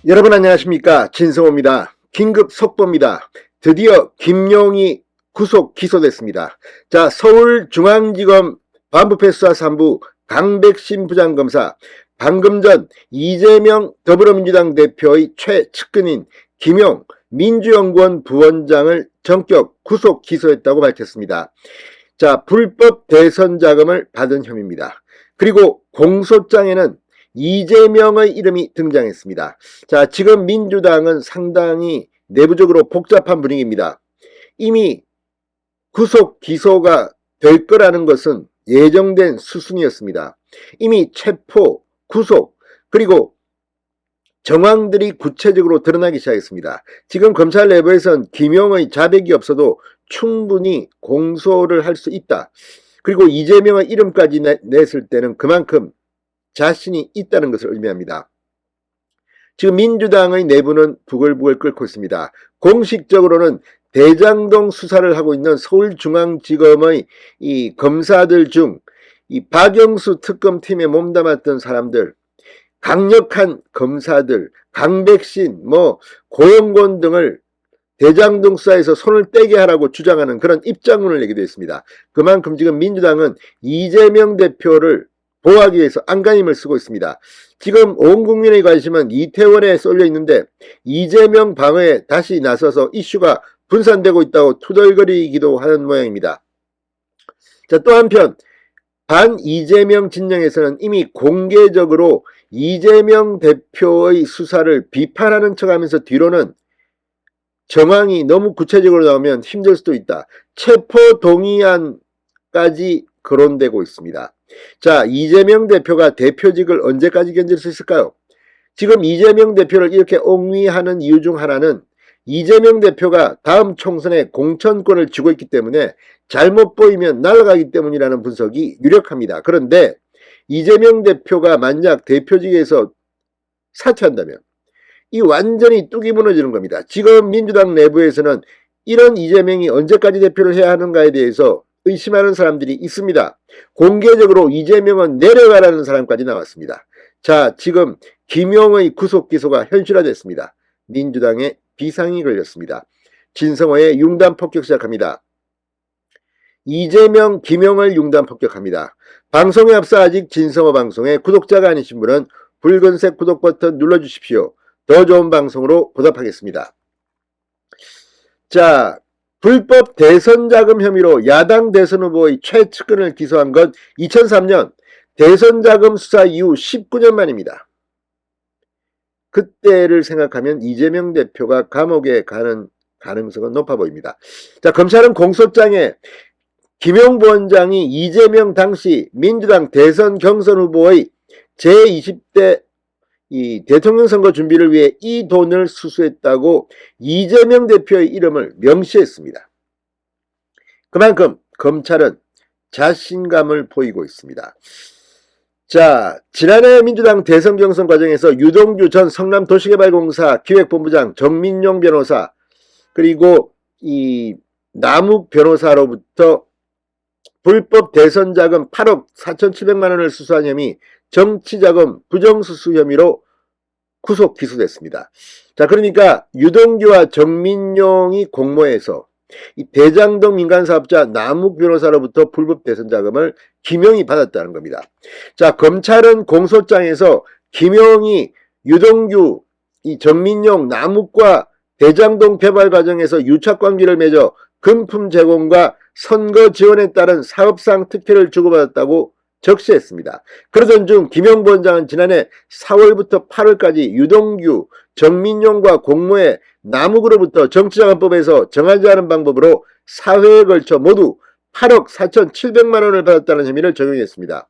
여러분 안녕하십니까, 진성호입니다. 긴급 속보입니다. 드디어 김용이 구속 기소됐습니다. 자, 서울중앙지검 반부패수사 3부 강백신 부장검사, 방금 전 이재명 더불어민주당 대표의 최측근인 김용 민주연구원 부원장을 전격 구속 기소했다고 밝혔습니다. 자, 불법 대선 자금을 받은 혐의입니다. 그리고 공소장에는 이재명의 이름이 등장했습니다. 자, 지금 민주당은 상당히 내부적으로 복잡한 분위기입니다. 이미 구속 기소가 될 거라는 것은 예정된 수순이었습니다. 이미 체포, 구속, 그리고 정황들이 구체적으로 드러나기 시작했습니다. 지금 검찰 내부에선 김용의 자백이 없어도 충분히 공소를 할 수 있다. 그리고 이재명의 이름까지 냈을 때는 그만큼 자신이 있다는 것을 의미합니다. 지금 민주당의 내부는 부글부글 끓고 있습니다. 공식적으로는 대장동 수사를 하고 있는 서울중앙지검의 이 검사들 중 이 박영수 특검팀에 몸담았던 사람들, 강력한 검사들, 강백신, 고영권 등을 대장동 수사에서 손을 떼게 하라고 주장하는 그런 입장문을 내기도 했습니다. 그만큼 지금 민주당은 이재명 대표를 보호하기 위해서 안간힘을 쓰고 있습니다. 지금 온 국민의 관심은 이태원에 쏠려 있는데 이재명 방어에 다시 나서서 이슈가 분산되고 있다고 투덜거리기도 하는 모양입니다. 자, 또 한편 반 이재명 진영에서는 이미 공개적으로 이재명 대표의 수사를 비판하는 척하면서 뒤로는 정황이 너무 구체적으로 나오면 힘들 수도 있다. 체포 동의안까지 거론되고 있습니다. 자, 이재명 대표가 대표직을 언제까지 견딜 수 있을까요? 지금 이재명 대표를 이렇게 옹위하는 이유 중 하나는 이재명 대표가 다음 총선에 공천권을 쥐고 있기 때문에 잘못 보이면 날아가기 때문이라는 분석이 유력합니다. 그런데 이재명 대표가 만약 대표직에서 사퇴한다면 이 완전히 뚝이 무너지는 겁니다. 지금 민주당 내부에서는 이런 이재명이 언제까지 대표를 해야 하는가에 대해서 의심하는 사람들이 있습니다. 공개적으로 이재명은 내려가라는 사람까지 나왔습니다. 자, 지금 김용의 구속 기소가 현실화됐습니다. 민주당에 비상이 걸렸습니다. 진성호의 융단 폭격 시작합니다. 이재명, 김용을 융단 폭격합니다. 방송에 앞서 아직 진성호 방송에 구독자가 아니신 분은 붉은색 구독 버튼 눌러주십시오. 더 좋은 방송으로 보답하겠습니다. 자, 불법 대선 자금 혐의로 야당 대선 후보의 최측근을 기소한 건 2003년 대선 자금 수사 이후 19년 만입니다. 그때를 생각하면 이재명 대표가 감옥에 가는 가능성은 높아 보입니다. 자, 검찰은 공소장에 김용 부원장이 이재명 당시 민주당 대선 경선 후보의 제20대 이 대통령 선거 준비를 위해 이 돈을 수수했다고 이재명 대표의 이름을 명시했습니다. 그만큼 검찰은 자신감을 보이고 있습니다. 자, 지난해 민주당 대선 경선 과정에서 유동규 전 성남도시개발공사 기획본부장, 정민용 변호사, 그리고 이 남욱 변호사로부터 불법 대선 자금 8억 4,700만 원을 수수한 혐의, 정치자금 부정수수 혐의로 구속 기소됐습니다. 자, 그러니까 유동규와 정민용이 공모해서 이 대장동 민간사업자 남욱 변호사로부터 불법 대선 자금을 김용이 받았다는 겁니다. 자, 검찰은 공소장에서 김용이 유동규, 이 정민용, 남욱과 대장동 개발 과정에서 유착관계를 맺어 금품 제공과 선거 지원에 따른 사업상 특혜를 주고받았다고 적시했습니다. 그러던 중 김용 부원장은 지난해 4월부터 8월까지 유동규, 정민용과 공모해 남욱으로부터 정치자금법에서 정하지 않은 방법으로 4회에 걸쳐 모두 8억 4,700만 원을 받았다는 혐의를 적용했습니다.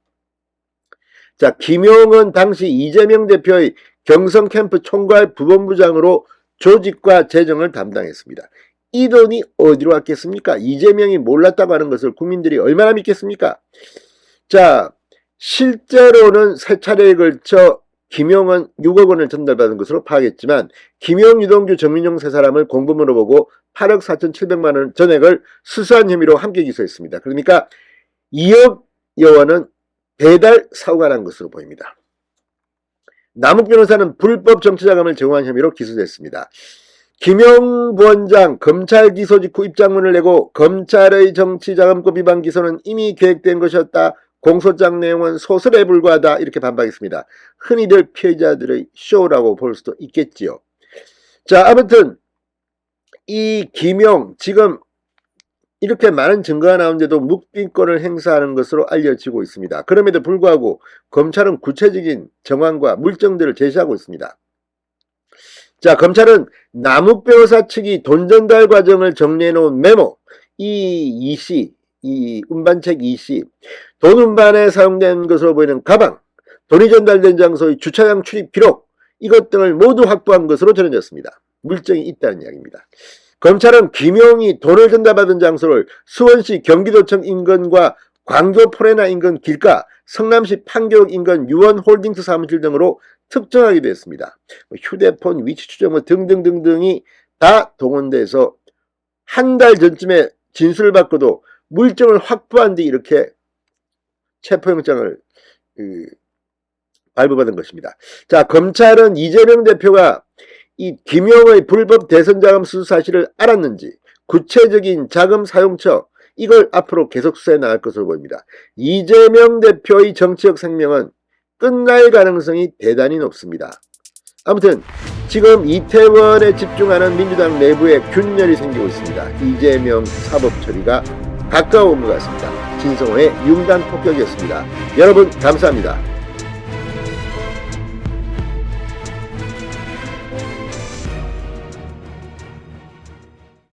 자, 김용은 당시 이재명 대표의 경선 캠프 총괄 부본부장으로 조직과 재정을 담당했습니다. 이 돈이 어디로 왔겠습니까? 이재명이 몰랐다고 하는 것을 국민들이 얼마나 믿겠습니까? 자, 실제로는 세 차례에 걸쳐 김용은 6억 원을 전달받은 것으로 파악했지만 김용, 유동규, 정민용 세 사람을 공범으로 보고 8억 4,700만 원 전액을 수수한 혐의로 함께 기소했습니다. 그러니까 2억 여원은 배달 사고가 난 것으로 보입니다. 남욱 변호사는 불법 정치자금을 제공한 혐의로 기소됐습니다. 김용 부원장 검찰 기소 직후 입장문을 내고 검찰의 정치자금법 위반 기소는 이미 계획된 것이었다. 공소장 내용은 소설에 불과하다. 이렇게 반박했습니다. 흔히들 피해자들의 쇼라고 볼 수도 있겠지요. 자, 아무튼 이 김용 지금 이렇게 많은 증거가 나오는데도 묵비권을 행사하는 것으로 알려지고 있습니다. 그럼에도 불구하고 검찰은 구체적인 정황과 물증들을 제시하고 있습니다. 자, 검찰은 남욱 변호사 측이 돈 전달 과정을 정리해 놓은 메모, 이 운반책 이시, 돈 운반에 사용된 것으로 보이는 가방, 돈이 전달된 장소의 주차장 출입 기록, 이것 등을 모두 확보한 것으로 전해졌습니다. 물증이 있다는 이야기입니다. 검찰은 김용이 돈을 전달받은 장소를 수원시 경기도청 인근과 광교 포레나 인근 길가, 성남시 판교역 인근 유원홀딩스 사무실 등으로 특정하기도 했습니다. 휴대폰 위치 추정 등등등등이 다 동원돼서 한 달 전쯤에 진술을 받고도 물증을 확보한 뒤 이렇게 체포영장을 발부받은 것입니다. 자, 검찰은 이재명 대표가 이 김용의 불법 대선자금 수수 사실을 알았는지 구체적인 자금 사용처 이걸 앞으로 계속 수사해 나갈 것으로 보입니다. 이재명 대표의 정치적 생명은 끝날 가능성이 대단히 높습니다. 아무튼 지금 이태원에 집중하는 민주당 내부에 균열이 생기고 있습니다. 이재명 사법 처리가 가까운 것 같습니다. 진성호의 융단 폭격이었습니다. 여러분 감사합니다.